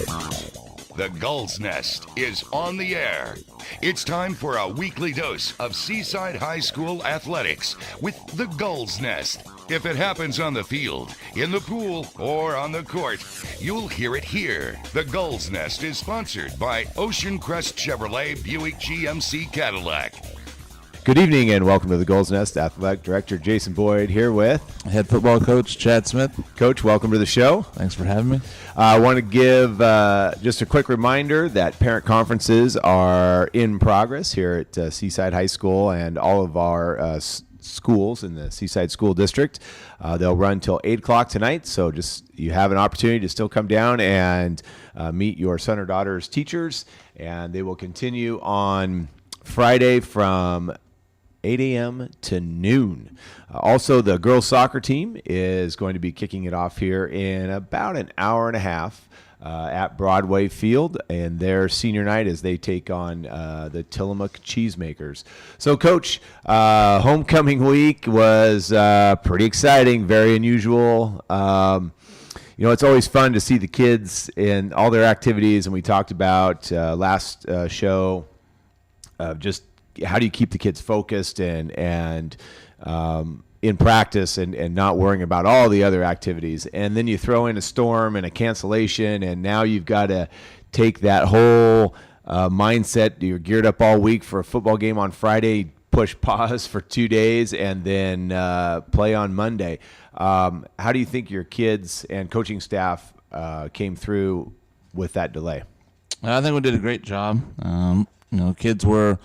The Gull's Nest is on the air. It's time for a weekly dose of Seaside High School athletics with the Gull's Nest. If it happens on the field, in the pool, or on the court, you'll hear it here. The Gull's Nest is sponsored by Ocean Crest Chevrolet Buick GMC Cadillac. Good evening and welcome to the Gull's Nest. Athletic Director Jason Boyd here with Head football coach Chad Smith. Coach, welcome to the show. Thanks for having me. I want to give just a quick reminder that parent conferences are in progress here at Seaside High School and all of our schools in the Seaside School District. They'll run till 8 o'clock tonight, so just you have an opportunity to still come down and meet your son or daughter's teachers, and they will continue on Friday from 8 a.m. to noon. Also, the girls soccer team is going to be kicking it off here in about an hour and a half at Broadway Field, and their senior night as they take on the Tillamook Cheesemakers. So, Coach, homecoming week was pretty exciting, very unusual. It's always fun to see the kids in all their activities, and we talked about last show just how do you keep the kids focused and in practice and not worrying about all the other activities. And then you throw in a storm and a cancellation, and now you've got to take that whole mindset. You're geared up all week for a football game on Friday, push pause for 2 days, and then play on Monday. How do you think your kids and coaching staff came through with that delay? I think we did a great job. Kids were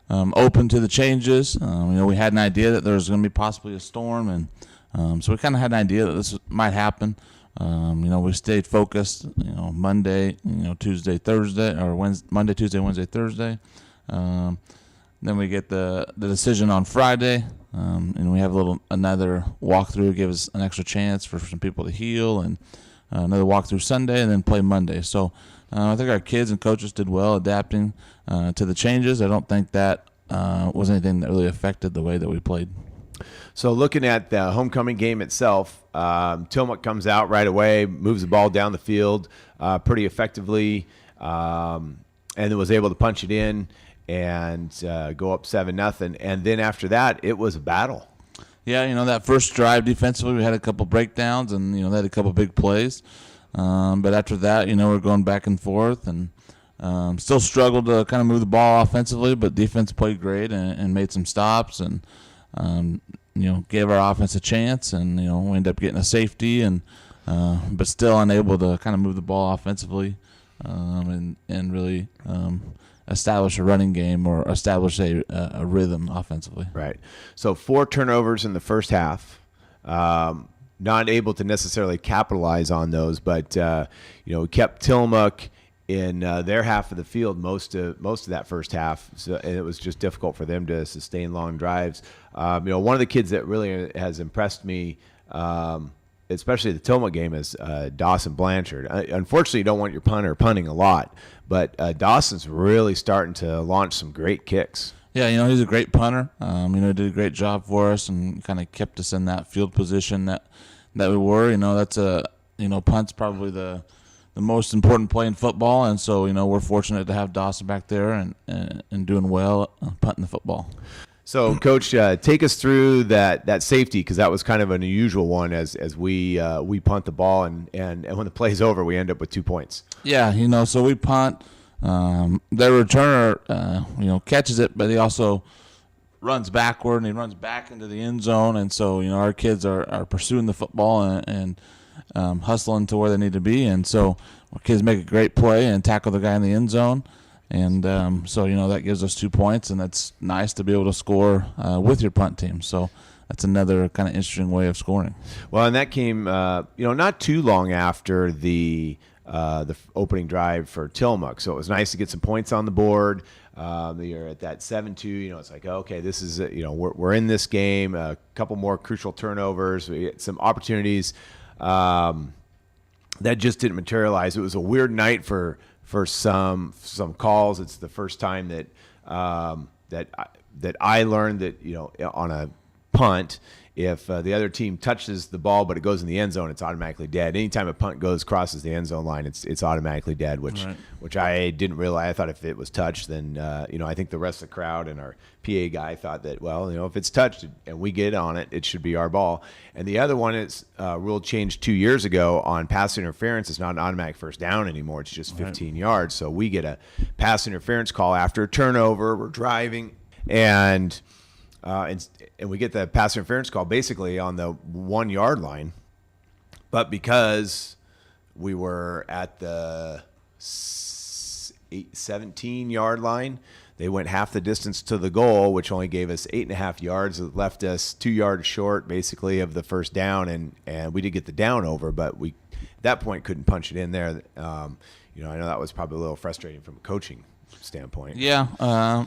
open to the changes. We had an idea that there was going to be possibly a storm, and so we kind of had an idea that this might happen. We stayed focused. Monday, Tuesday, Thursday, or Monday, Tuesday, Wednesday, Thursday. Then we get the decision on Friday, and we have another walkthrough, give us an extra chance for some people to heal, and another walkthrough Sunday, and then play Monday. So I think our kids and coaches did well adapting to the changes. I don't think that was anything that really affected the way that we played. So looking at the homecoming game itself, Tillamook comes out right away, moves the ball down the field pretty effectively, and then was able to punch it in and go up 7-0. And then after that, it was a battle. Yeah, that first drive defensively, we had a couple breakdowns and, they had a couple big plays. But after that, we're going back and forth and still struggled to kind of move the ball offensively, but defense played great and made some stops and, gave our offense a chance. And, we ended up getting a safety and but still unable to kind of move the ball offensively and really establish a running game or establish a rhythm offensively. Right. So 4 turnovers in the first half. Not able to necessarily capitalize on those, but we kept Tillamook in their half of the field most of that first half, so, and it was just difficult for them to sustain long drives. One of the kids that really has impressed me, especially the Tillamook game, is Dawson Blanchard. Unfortunately, you don't want your punter punting a lot, but Dawson's really starting to launch some great kicks. Yeah, he's a great punter. He did a great job for us and kind of kept us in that field position that we were. That's punt's probably the most important play in football, and so we're fortunate to have Dawson back there and doing well punting the football. So, Coach, take us through that safety, because that was kind of an unusual one as we punt the ball and when the play's over, we end up with 2 points. Yeah, so we punt. Their returner, catches it, but he also runs backward and he runs back into the end zone. And so, our kids are pursuing the football and hustling to where they need to be. And so our kids make a great play and tackle the guy in the end zone. And so, that gives us 2 points, and that's nice to be able to score with your punt team. So that's another kind of interesting way of scoring. Well, and that came, not too long after the opening drive for Tillamook. So it was nice to get some points on the board. You're at that 7-2. It's like, okay, this is, we're in this game. A couple more crucial turnovers. We get some opportunities that just didn't materialize. It was a weird night for some calls. It's the first time that I learned that on a punt, if the other team touches the ball but it goes in the end zone, it's automatically dead. Anytime a punt crosses the end zone line, it's automatically dead, which I didn't realize. I thought if it was touched, then I think the rest of the crowd and our PA guy thought that, well, if it's touched and we get on it, it should be our ball. And the other one is rule changed 2 years ago on pass interference. It's not an automatic first down anymore. It's just 15 yards. So we get a pass interference call after a turnover. We're driving and we get the pass interference call basically on the 1 yard line. But because we were at the 17 yard line, they went half the distance to the goal, which only gave us 8.5 yards. It left us 2 yards short basically of the first down. And we did get the down over, but we at that point couldn't punch it in there. I know that was probably a little frustrating from a coaching standpoint. Yeah,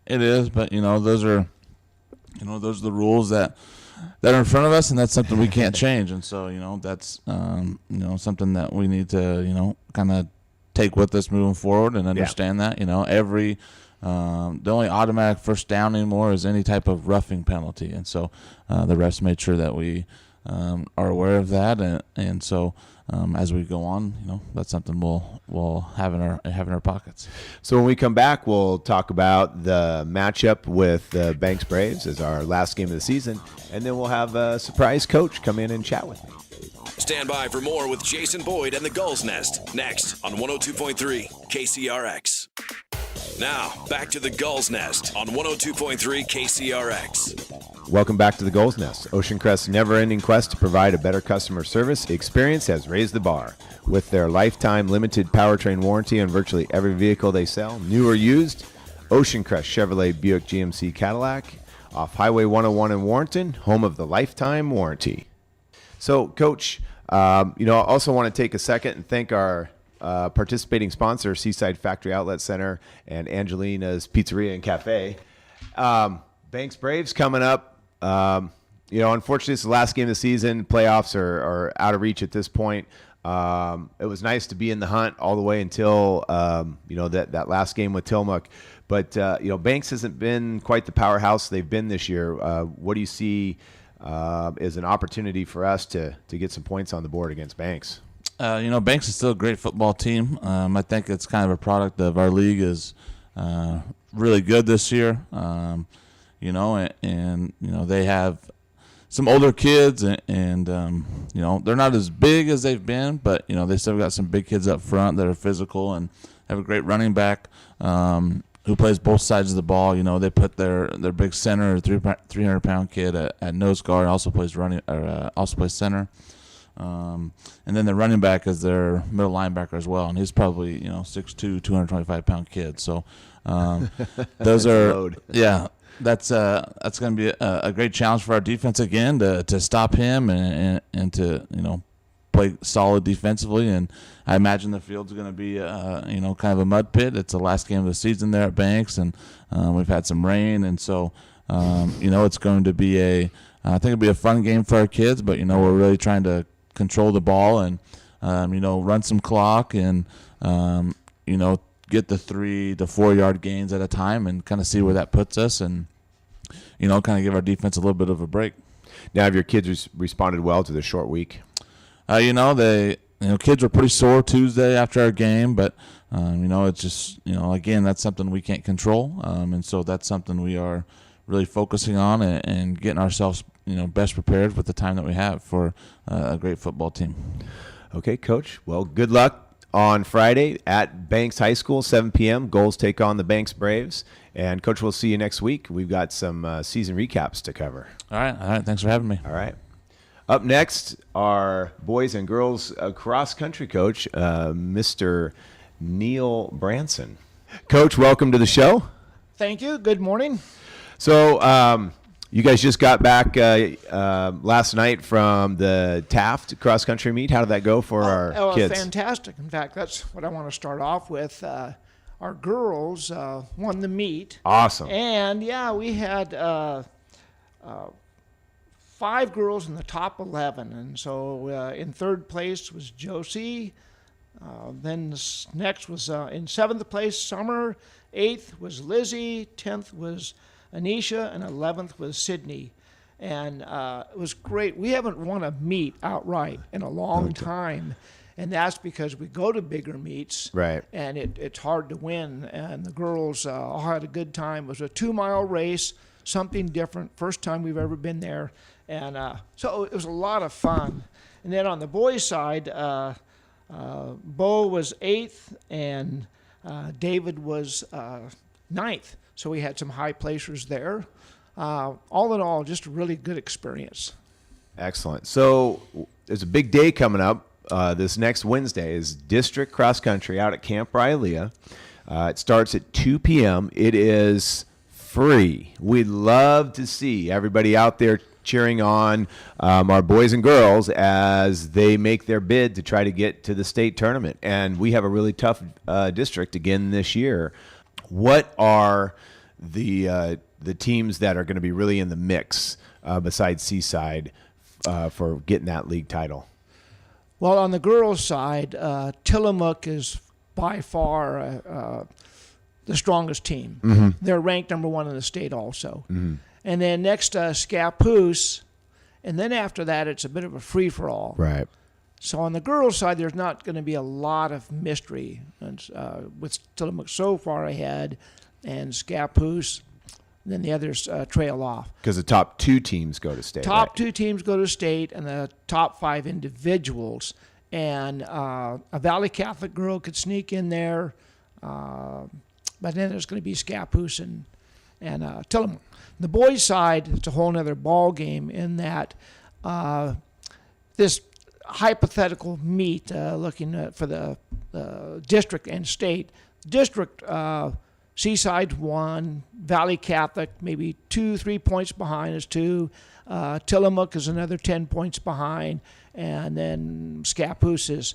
it is. But, those are the rules that are in front of us, and that's something we can't change. And so, that's, something that we need to, kind of take with us moving forward and understand that, the only automatic first down anymore is any type of roughing penalty. And so the refs made sure that we are aware of that. And so as we go on, that's something we'll have in our pockets. So when we come back, we'll talk about the matchup with the Banks Braves as our last game of the season, and then we'll have a surprise coach come in and chat with me. Stand by for more with Jason Boyd and the Gull's Nest next on 102.3 KCRX. Now, back to the Gull's Nest on 102.3 KCRX. Welcome back to the Gull's Nest. Ocean Crest's never-ending quest to provide a better customer service experience has raised the bar. With their lifetime limited powertrain warranty on virtually every vehicle they sell, new or used, Ocean Crest Chevrolet Buick GMC Cadillac, off Highway 101 in Warrenton, home of the lifetime warranty. So, Coach, I also want to take a second and thank our participating sponsor, Seaside Factory Outlet Center and Angelina's Pizzeria and Cafe. Banks Braves coming up. Unfortunately, it's the last game of the season. Playoffs are out of reach at this point. It was nice to be in the hunt all the way until, that last game with Tillamook. But, Banks hasn't been quite the powerhouse they've been this year. What do you see as an opportunity for us to get some points on the board against Banks? Banks is still a great football team. I think it's kind of a product of our league is really good this year. They have some older kids, and they're not as big as they've been, but they still got some big kids up front that are physical and have a great running back who plays both sides of the ball. They put their big center, 300-pound kid at nose guard, also plays center. And then the running back is their middle linebacker as well, and he's probably 6'2", 225-pound kid. So those are that's going to be a great challenge for our defense again to stop him and to play solid defensively. And I imagine the field's going to be kind of a mud pit. It's the last game of the season there at Banks, and we've had some rain, and so it's going to be I think it'll be a fun game for our kids. But we're really trying to control the ball and run some clock and get the 3 to 4 yard gains at a time and kind of see where that puts us and kind of give our defense a little bit of a break. Now, have your kids responded well to the short week? Kids were pretty sore Tuesday after our game, but it's just again, that's something we can't control, and so that's something we are really focusing on and getting ourselves best prepared with the time that we have for a great football team. Okay, Coach. Well, good luck on Friday at Banks High School, 7 p.m. Goals take on the Banks Braves. And, Coach, we'll see you next week. We've got some season recaps to cover. All right. Thanks for having me. All right. Up next, our boys and girls cross-country coach, Mr. Neil Branson. Coach, welcome to the show. Thank you. Good morning. So, you guys just got back last night from the Taft cross-country meet. How did that go for our kids? Fantastic. In fact, that's what I want to start off with. Our girls won the meet. Awesome. And, we had 5 girls in the top 11. And so in third place was Josie. Then next was in 7th place, Summer. 8th was Lizzie. 10th was Anisha, and 11th was Sydney. And it was great. We haven't won a meet outright in a long time. And that's because we go to bigger meets, Right. and it's hard to win. And the girls all had a good time. It was a 2-mile race, something different, first time we've ever been there. And so it was a lot of fun. And then on the boys' side, Bo was 8th, and David was 9th. So we had some high placers there. All in all, just a really good experience. Excellent. So there's a big day coming up. This next Wednesday is district cross country out at Camp Rylea. It starts at 2 p.m. It is free. We'd love to see everybody out there cheering on our boys and girls as they make their bid to try to get to the state tournament. And we have a really tough district again this year. What are the teams that are going to be really in the mix besides Seaside for getting that league title? Well, on the girls' side, Tillamook is by far the strongest team. Mm-hmm. They're ranked number 1 in the state also. Mm-hmm. And then next, Scappoose. And then after that, it's a bit of a free-for-all. Right. So on the girls' side, there's not going to be a lot of mystery. And, with Tillamook so far ahead and Scappoose, then the others trail off. Because the top 2 teams go to state. Top right? 2 teams go to state, and the top 5 individuals. And a Valley Catholic girl could sneak in there, but then there's going to be Scappoose and Tillamook. The boys' side, it's a whole other ball game in that this hypothetical meet, looking for the district and state. District, Seaside's 1, Valley Catholic maybe 2-3 points behind is 2, Tillamook is another 10 points behind, and then Scappoose is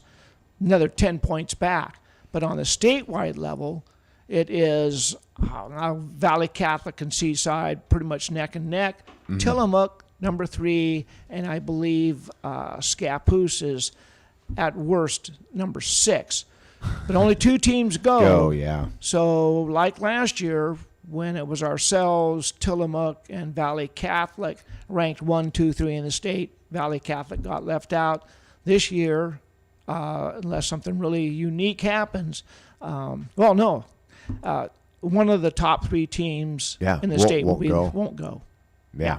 another 10 points back. But on the statewide level, it is Valley Catholic and Seaside pretty much neck and neck. Mm-hmm. Tillamook, number 3, and I believe Scappoose is at worst number 6. But only 2 teams go. Oh, yeah. So like last year, when it was ourselves, Tillamook, and Valley Catholic ranked 1, 2, 3 in the state, Valley Catholic got left out. This year, unless something really unique happens, one of the top 3 teams in the state won't go. Yeah.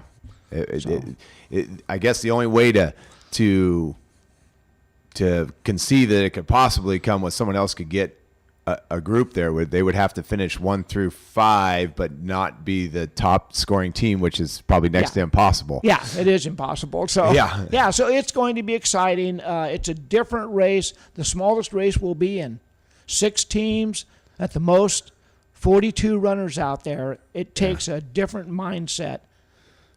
I guess the only way to conceive that it could possibly come with someone else could get a group there, they would have to finish 1 through 5, but not be the top scoring team, which is probably next to impossible. Yeah, it is impossible. So so it's going to be exciting. It's a different race. The smallest race will be in 6 teams at the most, 42 runners out there. It takes a different mindset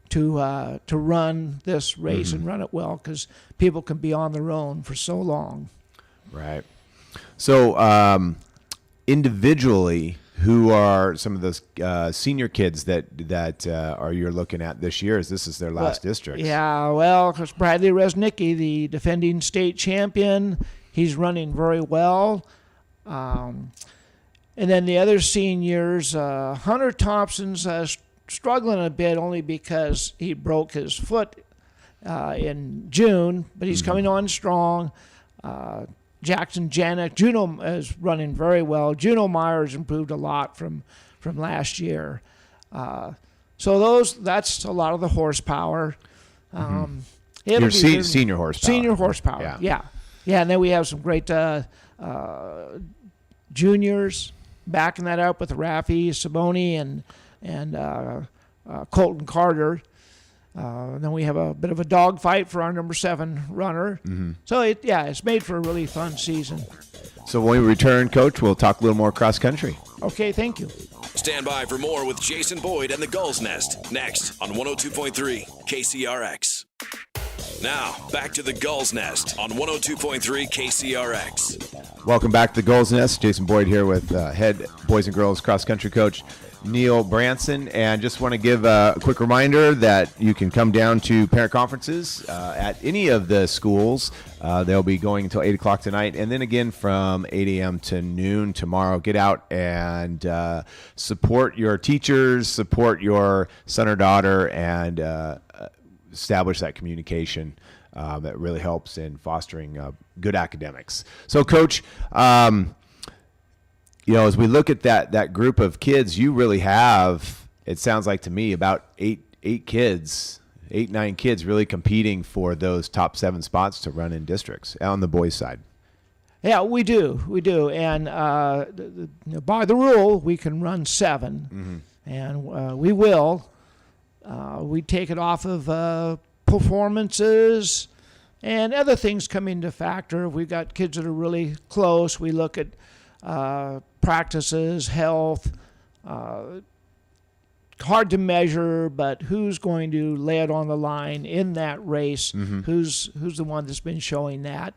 to run this race and run it well, because people can be on their own for so long. Right. So individually, who are some of those senior kids that are you're looking at this year, as this is their last district? Yeah, well, because Bradley Resnicki, the defending state champion, he's running very well. And then the other seniors, Hunter Thompson's struggling a bit only because he broke his foot in June, but he's coming on strong. Jackson Janik, Juno is running very well. Juno Myers improved a lot from last year. So that's a lot of the horsepower. Your senior horsepower. Senior horsepower, yeah. And then we have some great juniors backing that up with Rafi Saboni and Colton Carter. Then we have a bit of a dogfight for our number 7 runner. Mm-hmm. So it's made for a really fun season. So when we return, Coach, we'll talk a little more cross country. Okay, thank you. Stand by for more with Jason Boyd and the Gull's Nest next on 102.3 KCRX. Now, back to the Gull's Nest on 102.3 KCRX. Welcome back to the Gull's Nest. Jason Boyd here with head boys and girls cross country coach Neil Branson, and just want to give a quick reminder that you can come down to parent conferences at any of the schools. They'll be going until 8 o'clock tonight, and then again from 8 a.m. to noon tomorrow. Get out and support your teachers, support your son or daughter, and establish that communication that really helps in fostering good academics. So, Coach, as we look at that group of kids, you really have, it sounds like to me, about eight, 9 kids really competing for those top 7 spots to run in districts on the boys' side. Yeah, we do. And by the rule, we can run 7, and we will. We take it off of performances and other things come into factor. We've got kids that are really close. We look at practices, health, hard to measure, but who's going to lay it on the line in that race? Who's the one that's been showing that?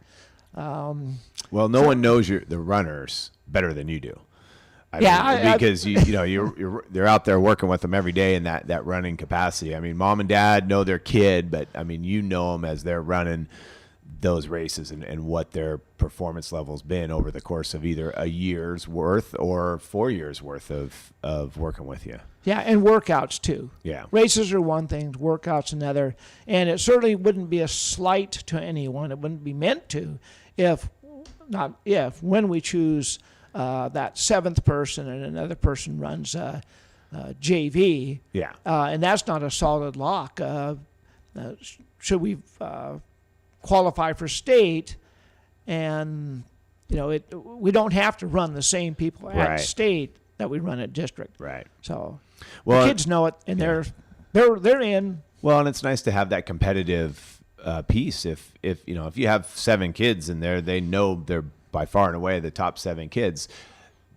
Well, no one knows the runners better than you do. Because they're out there working with them every day in that running capacity. I mean, mom and dad know their kid, but I mean, you know them as they're running those races and what their performance level's been over the course of either a year's worth or 4 years worth of working with you. Yeah, and workouts too. Yeah. Races are one thing, workouts another, and it certainly wouldn't be a slight to anyone. It wouldn't be meant to when we choose that 7th person and another person runs JV. Yeah. And that's not a solid lock. Should we qualify for state, and we don't have to run the same people at state that we run at district. Right. So the kids know it, and they're in. Well, and it's nice to have that competitive piece. If you have 7 kids in there, they know they're by far and away the top 7 kids.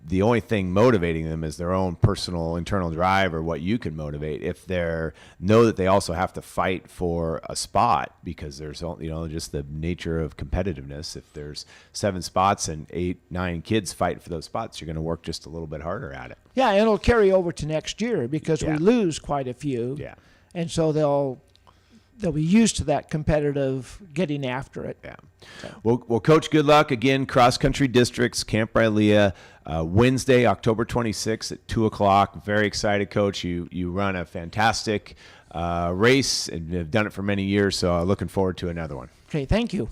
The only thing motivating them is their own personal internal drive or what you can motivate. If they know that they also have to fight for a spot, because there's just the nature of competitiveness. If there's 7 spots and 8, 9 kids fighting for those spots, you're going to work just a little bit harder at it. Yeah, and it'll carry over to next year because we lose quite a few. Yeah. And so they'll be used to that competitive getting after it. Yeah. So. Well, Coach, good luck. Again, cross-country districts, Camp Rylea, Wednesday, October 26th at 2 o'clock. Very excited, Coach. You run a fantastic race and have done it for many years, so looking forward to another one. Okay, thank you.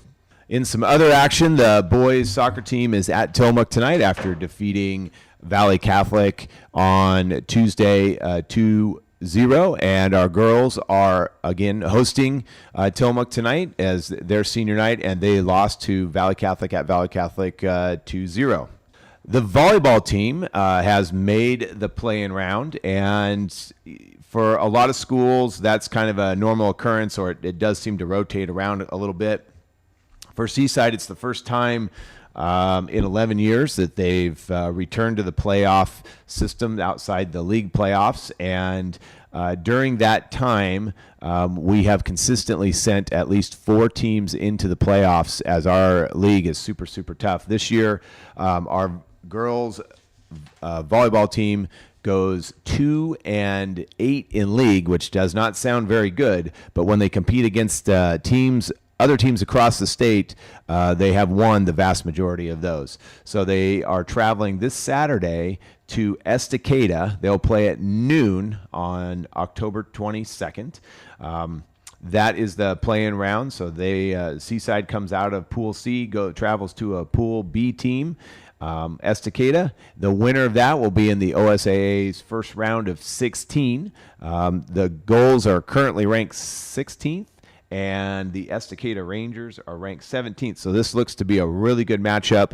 In some other action, the boys soccer team is at Tillamook tonight after defeating Valley Catholic on Tuesday 2-0, and our girls are again hosting Tillamook tonight as their senior night, and they lost to Valley Catholic at Valley Catholic 2-0. The volleyball team has made the play-in round, and for a lot of schools, that's kind of a normal occurrence, or it does seem to rotate around a little bit. For Seaside, it's the first time in 11 years that they've returned to the playoff system outside the league playoffs. And during that time, we have consistently sent at least 4 teams into the playoffs, as our league is super, super tough. This year, our girls volleyball team goes 2-8 in league, which does not sound very good, but when they compete against other teams across the state, they have won the vast majority of those. So they are traveling this Saturday to Estacada. They'll play at noon on October 22nd. That is the play-in round. So Seaside comes out of Pool C, travels to a Pool B team. Estacada. The winner of that will be in the OSAA's first round of 16. The Goals are currently ranked 16th, and the Estacada Rangers are ranked 17th. So this looks to be a really good matchup.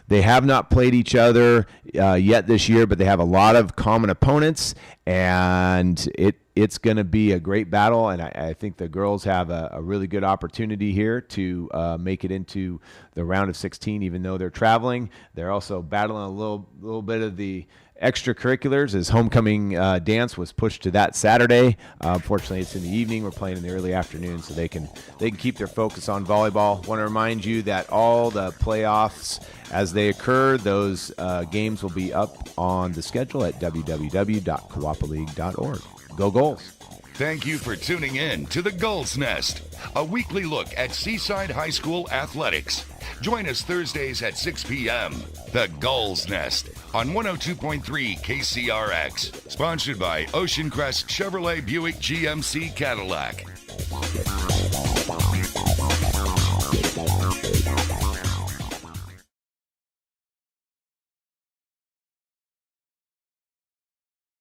They have not played each other yet this year, but they have a lot of common opponents, and it's going to be a great battle, and I think the girls have a really good opportunity here to make it into the round of 16, even though they're traveling. They're also battling a little bit of the extracurriculars, as homecoming dance was pushed to that Saturday. Unfortunately, it's in the evening. We're playing in the early afternoon, so they can keep their focus on volleyball. Want to remind you that all the playoffs, as they occur, those games will be up on the schedule at www.coopaleague.org. Go Goals! Thank you for tuning in to the Gull's Nest, a weekly look at Seaside High School athletics. Join us Thursdays at 6 p.m. The Gull's Nest on 102.3 KCRX. Sponsored by Ocean Crest Chevrolet Buick GMC Cadillac.